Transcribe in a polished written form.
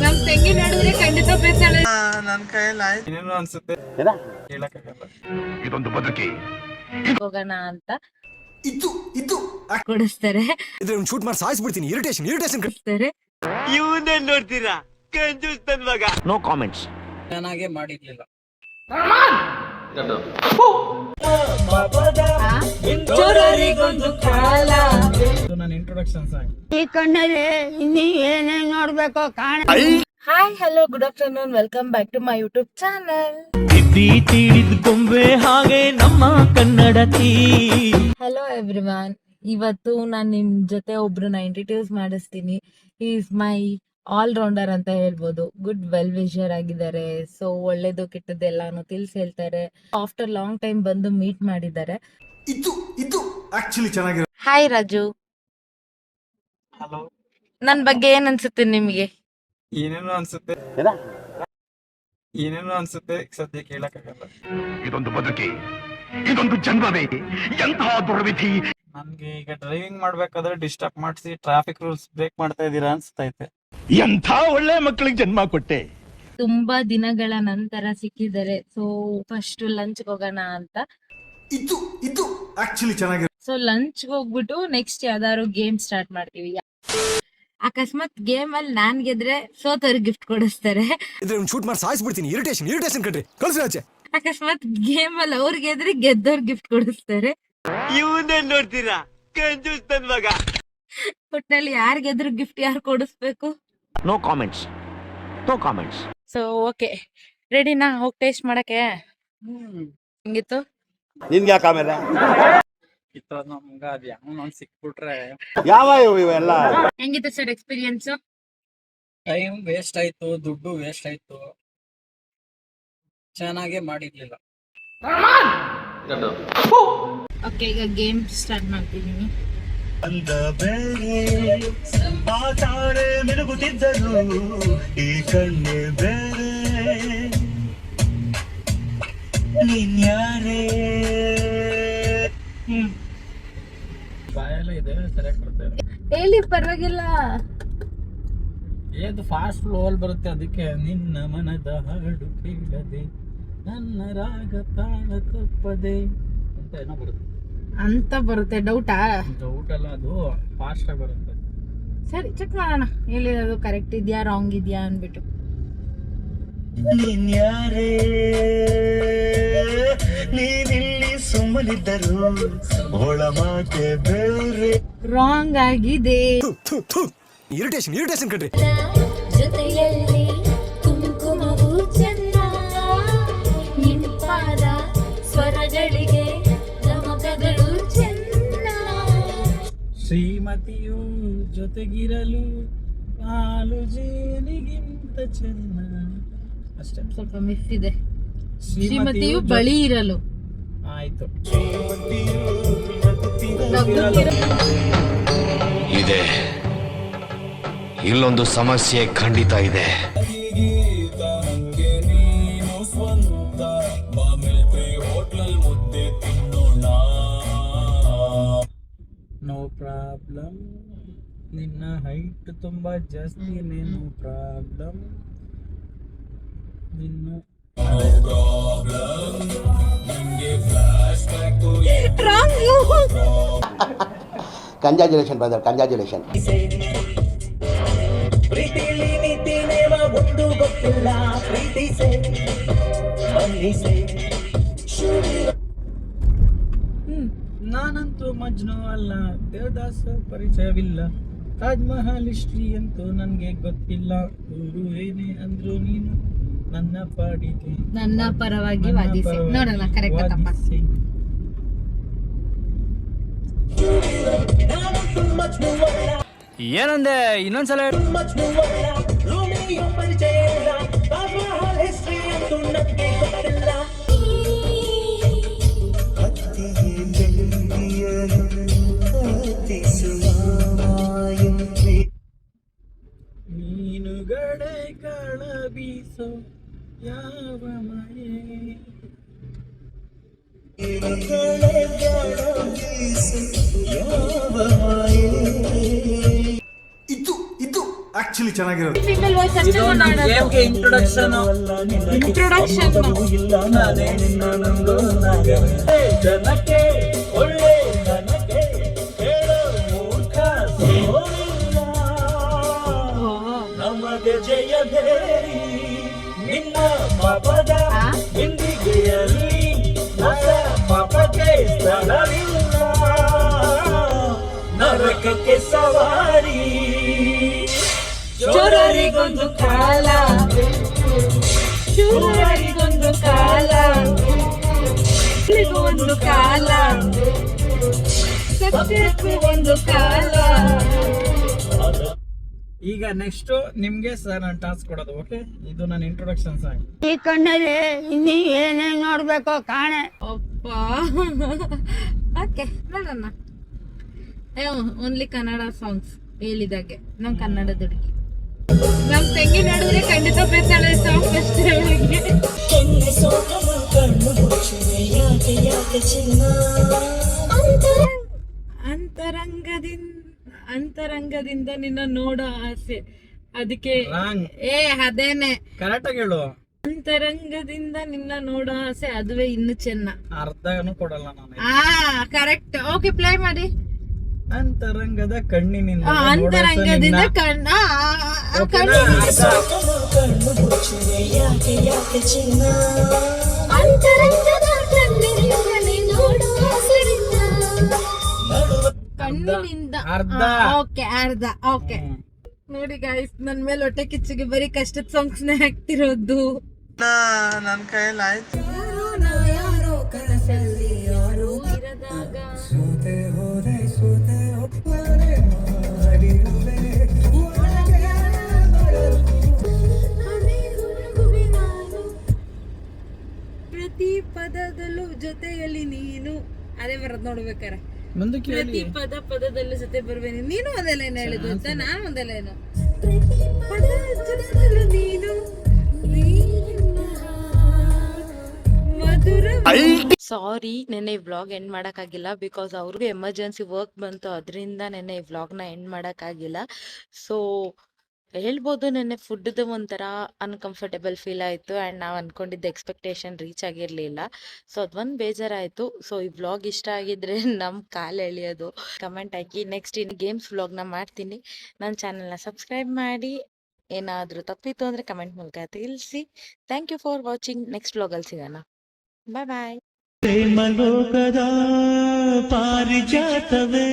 ನಮ್ ತಂಗಿ ನೋಡಿದ್ರೆ ಖಂಡಿತ ಬೇಸಳ. ನನ್ನ ಕೈಯಲ್ಲಿ ಆಯ್ತು ಇನ್ನೇನು ಅನ್ಸುತ್ತೆ ಹೇಳಕ್ಕಾಗಲ್ಲ. ಇದೊಂದು ಬದುಕಿ ಹೋಗೋಣ ಅಂತ ಇದು ಇದು ಕೊಡಿಸ್ತಾರೆ. ಶೂಟ್ ಮಾಡಿ ಸಾಯಿಸ್ಬಿಡ್ತೀನಿ. ಇರಿಟೇಷನ್ ಕೊಡಿಸ್ತಾರೆ. ಇವನ್ನೇ ನೋಡ್ತೀರಾ ಕಂಜೂಸ್ ನನ್ ಮಗ. No comments. ಚೆನ್ನಾಗೆ ಮಾಡಿರ್ಲಿಲ್ಲ. ಚೋರರಿಗೊಂದು ಕಾಲ. ನನ್ನ ಇಂಟ್ರೊಡಕ್ಷನ್ ಸಾಂಗ್. ಈ ಕಣ್ಣಲ್ಲಿ ಇನ್ನೀ ಏನೇನ್ ನೋಡ್ಬೇಕು ಕಾಣ. Hi hello good afternoon, welcome back to my YouTube channel. ತಿಳಿದ ಗೊಂಬೆ ಹಾಗೆ ನಮ್ಮ ಕನ್ನಡತಿ. ಹಲೋ ಎವ್ರಿವನ್, ಇವತ್ತು ನಾನು ನಿಮ್ ಜೊತೆ ಒಬ್ರನ್ನ ಇಂಟ್ರಡ್ಯೂಸ್ ಮಾಡಿಸ್ತೀನಿ. ಈಸ್ ಮೈ ಆಲ್ ರೌಂಡರ್ ಅಂತ ಹೇಳ್ಬೋದು. ಗುಡ್ ವೆಲ್ ವಿಷರ್ ಆಗಿದ್ದಾರೆ. ಸೊ ಒಳ್ಳೇದು ಕೆಟ್ಟದ್ದೆಲ್ಲಾನು ತಿಳಿಸಿ ಹೇಳ್ತಾರೆ. ಆಫ್ಟರ್ ಲಾಂಗ್ ಟೈಮ್ ಬಂದು ಮೀಟ್ ಮಾಡಿದ್ದಾರೆ. ಇದು ಆಕ್ಚುಲಿ ಚೆನ್ನಾಗಿರೋ. Hi Raju, hello. ನನ್ ಬಗ್ಗೆ ಏನ್ ಅನ್ಸುತ್ತೆ ನಿಮಗೆ? ಏನೇನೋ ಅನ್ಸುತ್ತೆ ಸದ್ಯಕ್ಕೆ ಹೇಳಕ್ಕಾಗಲ್ಲ. ಇದೊಂದು ಬದುಕಿ, ಇದೊಂದು ಜನ್ಮವೇ, ಎಂತಹ ದುರ್ವಿಧಿ. ನನ್ಗೆ ಈಗ ಡ್ರೈವಿಂಗ್ ಮಾಡ್ಬೇಕಾದ್ರೆ ಡಿಸ್ಟರ್ಬ್ ಮಾಡಿಸಿ ಟ್ರಾಫಿಕ್ ರೂಲ್ಸ್ ಬ್ರೇಕ್ ಮಾಡ್ತಾ ಇದೀರಾ ಅನ್ಸ್ತೈತೆ. ಎಂಥ ಒಳ್ಳೆ ಮಕ್ಕಳಿಗೆ ಜನ್ಮ ಕೊಟ್ಟೆ. ತುಂಬಾ ದಿನಗಳ ನಂತರ ಸಿಕ್ಕಿದ್ದಾರೆ. ಸೊ ಫಸ್ಟ್ ಲಂಚ್ ಹೋಗೋಣ ಅಂತ. ಇದು ಆಕ್ಚುಲಿ ಚೆನ್ನಾಗಿರೋ. ಸೊ ಲಂಚ್ ಹೋಗ್ಬಿಟ್ಟು ನೆಕ್ಸ್ಟ್ ಯಾವ್ದಾದ್ರು ಗೇಮ್ ಸ್ಟಾರ್ಟ್ ಮಾಡ್ತೀವಿ. ಅಕಸ್ಮಾತ್ ಗೇಮ್ ಅಲ್ಲಿ ನಾನ್ ಗೆದ್ರೆ ಸೋತವ್ರಿಗೆ ಗಿಫ್ಟ್ ಕೊಡಿಸ್ತಾರೆ. ಶೂಟ್ ಮಾಡಿ ಸಾಯಿಸ್ಬಿಡ್ತೀನಿ. ಇರಿಟೇಷನ್ ಕಣ್ರಿ, ಕಳ್ಸಿ ಆಚೆ. ಅಕಸ್ಮಾತ್ ಗೇಮ್ ಅಲ್ಲಿ ಅವ್ರು ಗೆದ್ರೆ ಗೆದ್ದವ್ರ ಗಿಫ್ಟ್ ಕೊಡಿಸ್ತಾರೆ. ಇವನ್ನೇ ನೋಡ್ತೀರಾ ಕಂಜೂಸ್ ನನ್ ಮಗ. ಒಟ್ನಲ್ಲಿ ಯಾರ್ ಗೆದ್ರು ಗಿಫ್ಟ್ ಯಾರು ಕೊಡಿಸ್ಬೇಕು? No comments. No comments. So okay, ರೆಡಿನಾ ಹೋಗಿ ಟೇಸ್ಟ್ ಮಾಡಕ್ಕೆ? ಹೆಂಗಿತ್ತು? ನಿನ್ಗೆ ಯಾಕೆ ಆಮೇಲೆ ನಮ್ಗ ಅದ್ ಯಾವ ಸಿಕ್ಬಿಟ್ರೆ ಯಾವ ಇವೆಲ್ಲ ಹೆಂಗಿತ್ತು ಸರ್ ಎಕ್ಸ್ಪೀರಿಯನ್ಸ್? ಟೈಮ್ ವೇಸ್ಟ್ ಆಯ್ತು, ದುಡ್ಡು ವೇಸ್ಟ್ ಆಯ್ತು, ಚೆನ್ನಾಗೆ ಮಾಡಿರ್ಲಿಲ್ಲ. ಓಕೆ, ಈಗ ಗೇಮ್ ಸ್ಟಾರ್ಟ್ ಮಾಡ್ತಿದ್ದೀನಿ. ಅಂದ ಬೇರೆ ಆತಾರೆ ಮಿನುಗುತ್ತಿದ್ದರು ಈ ಕಣ್ಣೆ ಬೇರೆ ನೀನ್ಯಾರೇ. ಬಾಯೆಲ್ಲ ಇದೆ, ಸರಿಯಾಗಿ ಬರ್ತೇವೆ. ಹೇಳಿ, ಪರವಾಗಿಲ್ಲ. ಏದು ಫಾಸ್ಟ್ ಫ್ಲೋ ಅಲ್ಲಿ ಬರುತ್ತೆ, ಅದಕ್ಕೆ ನಿನ್ನ ಮನದ ಹಾಡು ಕೇಳದೆ ನನ್ನ ರಾಗ ತಾಳ ತಪ್ಪದೆ ಅಂತ ಏನೋ ಬರುತ್ತೆ. ಅಂತ ಬರುತ್ತೆ? ಡೌಟಾ? ಡೌಟ್ ಅಲ್ಲ, ಅದು ಫಾಸ್ಟ್ ಆಗಿ ಬರುತ್ತೆ. ಸರಿ, ಚೆಕ್ ಮಾಡೋಣ ಹೇಳಿರೋದು ಕರೆಕ್ಟ್ ಇದೆಯಾ ರಾಂಗ್ ಇದೆಯಾ ಅನ್ಬಿಟ್ಟು. ನೀನ್ಯಾರೇ ನೀನಿಲ್ಲಿ ಸುಮ್ಮನಿದ್ದರು ಒಳ ಮಾತೆ ಬೇರೆ. ರಾಂಗ್ ಆಗಿದೆ. ಇರಿಟೇಷನ್ ಕಣ್ರಿ. ಜೊತೆಯಲ್ಲಿ ಕುಂಕುಮವು ಚೆನ್ನ, ನಿಂಪಾದ ಸ್ವರಗಳಿಗೆ ಗಮಕಗಳು ಚೆನ್ನ. ಶ್ರೀಮತಿಯು ಜೊತೆಗಿರಲು ಹಾಲು ಜೇನಿಗಿಂತ ಚೆನ್ನ. ಅಷ್ಟೇ, ಸ್ವಲ್ಪ ಮಿಸ್ ಇದೆ. ಶ್ರೀಮತಿಯು ಬಳಿ ಇರಲು. ಆಯ್ತು. ಇದೆ, ಇಲ್ಲೊಂದು ಸಮಸ್ಯೆ ಖಂಡಿತ ಇದೆ. ನೋ ಪ್ರಾಬ್ಲಮ್, ನಿನ್ನ ಹೈಟ್ ತುಂಬಾ ಜಾಸ್ತಿ, ನೋ ಪ್ರಾಬ್ಲಮ್. ನಿನ್ನು ಕಂಗ್ರಾಚುಲೇಷನ್ ಬ್ರದರ್, ಕಂಗ್ರಾಚುಲೇಷನ್. ನಾನಂತೂ ಮಜ್ನು ಅಲ್ಲ, ದೇವದಾಸ ಪರಿಚಯವಿಲ್ಲ, ತಾಜ್ ಮಹಲ್ ಹಿಸ್ಟ್ರಿ ಅಂತೂ ನನ್ಗೆ ಗೊತ್ತಿಲ್ಲ. ಊರು ಏನೇ ಅಂದ್ರು ನೀನು ನನ್ನ ಪಾಡಿಗೆ, ನನ್ನ ಪರವಾಗಿ ವಾದಿಸಿ. ನೋಡೋಣ ಕರೆಕ್ಟ್ ತಪ್ಪ. ಏನಂದೆ ಇನ್ನೊಂದ್ಸಲ? ಮೀನುಗಡೆಗಳ ಬೀಸೋ ಯಾವ ಮಳೆ, ಇದು ಆಕ್ಚುಲಿ ಚೆನ್ನಾಗಿರೋದು. ಸಿಂಗಲ್ ವಾಯ್ಸ್ ಅಷ್ಟೇ ಇದು ನಮ್ಮ ಮಾಡೋದು. ಗೇಮ್ಗೆ ಇಂಟ್ರೊಡಕ್ಷನ್. Introduction. ಇಲ್ಲ ನಾನೇ ನಿನ್ನೊಂದು ನಾಗವೇ. ಜನಕ್ಕೆ ಒಳ್ಳೆ ಜನಕ್ಕೆ ಹೇಳೋ ಮೂರ್ಖ ಸೋಲಿಲ್ಲ. ನಮಗೆ ಜಯಭೇರಿ ನಿನ್ನ ಪಾಪದ ಹಿಂದಿಗೆಯಲ್ಲಿ ಹೊಸ ಪಾಪಕ್ಕೆ ಸ್ಥಳವಿಲ್ಲ. ನರಕಕ್ಕೆ ಸವಾರಿ ಚೋರರಿಗೊಂದು ಕಾಲ, ಶೂರರಿಗೊಂದು ಕಾಲ, ಇಲ್ಲಿಗೂ ಒಂದು ಕಾಲ, ಸತ್ಯಕ್ಕೂ ಒಂದು ಕಾಲ. ಈಗ ನೆಕ್ಸ್ಟ್ ನಿಮ್ಗೆ ಸರ್ ನಾನು ಟಾಸ್ಕ್ ಕೊಡೋದು. ಓಕೆ, ಇದು ನನ್ನ ಇಂಟ್ರೊಡಕ್ಷನ್ ಸಾಂಗ್. ಈ ಕಣ್ಣಲ್ಲಿ ಇನ್ನೀ ಏನೇನ್ ನೋಡ್ಬೇಕೋ ಕಾಣೆ. ಅಪ್ಪ ಓಕೆ ನೋಡೋಣ. ಓನ್ಲಿ ಕನ್ನಡ ಸಾಂಗ್ಸ್ ಹೇಳಿದಾಗೆ. ನಾವು ಕನ್ನಡದ ಹುಡುಗಿ. ನಮ್ ತಂಗಿ ನೋಡಿದ್ರೆ ಖಂಡಿತ ಬೇಸಾಳೆ ಸಾಂಗ್ ಅಷ್ಟೇ ಅವಳಿಗೆ. ಅಂತರಂಗದಿಂದ ನಿನ್ನ ನೋಡೋ ಆಸೆ, ಅದಕ್ಕೆ ರಾಂಗ್. ಅದೇನೆ ಕರೆಕ್ಟ್ ಆಗಿ ಹೇಳು. ಅಂತರಂಗದಿಂದ ನಿನ್ನ ನೋಡೋ ಆಸೆ, ಅದುವೇ ಇನ್ನು ಚೆನ್ನ. ಅರ್ಧನೂ ಕೊಡಲ್ಲ ನಾನು. ಕರೆಕ್ಟ್. ಓಕೆ, ಪ್ಲೇ ಮಾಡಿ. ಅಂತರಂಗದ ಕಣ್ಣಿನಿಂದ ಅಂತರಂಗದಿಂದ ಕಣ್ಣ ಕಣ್ಣಿನಿಂದ ಅರ್ಧ. ಓಕೆ, ಅರ್ಧ. ಓಕೆ ನೋಡಿ ಗಾಯ್ಸ್, ನನ್ ಮೇಲೆ ಹೊಟ್ಟೆ ಕಿಚ್ಚಿಗೆ ಬರೀ ಕಷ್ಟದ ಸಾಂಗ್ಸ್ ನೇ ಹಾಕ್ತಿರೋದು. ನನ್ ಕೈಯಲ್ಲಿ ಆಯ್ತು. ಯಾರೋ ಕನಸಲ್ಲಿ ಯಾರೋ ಇರದಾಗ ಪ್ರತಿ ಪದದಲ್ಲೂ ಜೊತೆಯಲ್ಲಿ ನೀನು. ಅದೇ ಬರೋದ್ ನೋಡ್ಬೇಕಾರೆ. ಮುಂದಕ್ಕೆ ಪ್ರತಿ ಹೇಳಿ. ಪದದಲ್ಲೂ ಜೊತೆ ಬರುವೇನೆ. ನೀನು ಒಂದೇ ಲೈನ್ ಹೇಳಿದ್ದು ಅಂತ, ನಾನು ಒಂದೇ ಲೈನು. ಪ್ರತಿ ಪದದಲ್ಲೂ ನೀನು ಮಧುರ. ಸಾರಿ, ನೆನ್ನೆ ವ್ಲಾಗ್ ಎಂಡ್ ಮಾಡೋಕ್ಕಾಗಿಲ್ಲ. ಬಿಕಾಸ್ ಅವ್ರಿಗೂ ಎಮರ್ಜೆನ್ಸಿ ವರ್ಕ್ ಬಂತು, ಅದರಿಂದ ನೆನ್ನೆ ಈ ವ್ಲಾಗ್ನ ಎಂಡ್ ಮಾಡೋಕ್ಕಾಗಿಲ್ಲ. ಸೊ ಹೇಳ್ಬೋದು, ನೆನ್ನೆ ಫುಡ್ದು ಒಂಥರ ಅನ್ಕಂಫರ್ಟೇಬಲ್ ಫೀಲ್ ಆಯಿತು. ಆ್ಯಂಡ್ ನಾವು ಅಂದ್ಕೊಂಡಿದ್ದ ಎಕ್ಸ್ಪೆಕ್ಟೇಷನ್ ರೀಚ್ ಆಗಿರಲಿಲ್ಲ. ಸೊ ಅದೊಂದು ಬೇಜಾರಾಯಿತು. ಸೊ ಈ ವ್ಲಾಗ್ ಇಷ್ಟ ಆಗಿದ್ರೆ ನಮ್ಮ ಕಾಲು ಎಳೆಯೋದು ಕಮೆಂಟ್ ಹಾಕಿ. ನೆಕ್ಸ್ಟ್ ಇನ್ನು ಗೇಮ್ಸ್ ವ್ಲಾಗ್ನ ಮಾಡ್ತೀನಿ. ನನ್ನ ಚಾನಲ್ನ ಸಬ್ಸ್ಕ್ರೈಬ್ ಮಾಡಿ. ಏನಾದರೂ ತಪ್ಪಿತ್ತು ಅಂದರೆ ಕಮೆಂಟ್ ಮೂಲಕ ತಿಳಿಸಿ. Thank you for watching. Next ವ್ಲಾಗಲ್ಲಿ ಸಿಗೋಣ. ಬಾಯ್ ಬಾಯ್. ಪ್ರೇಮಲೋಕದ ಪಾರಿಜಾತವೇ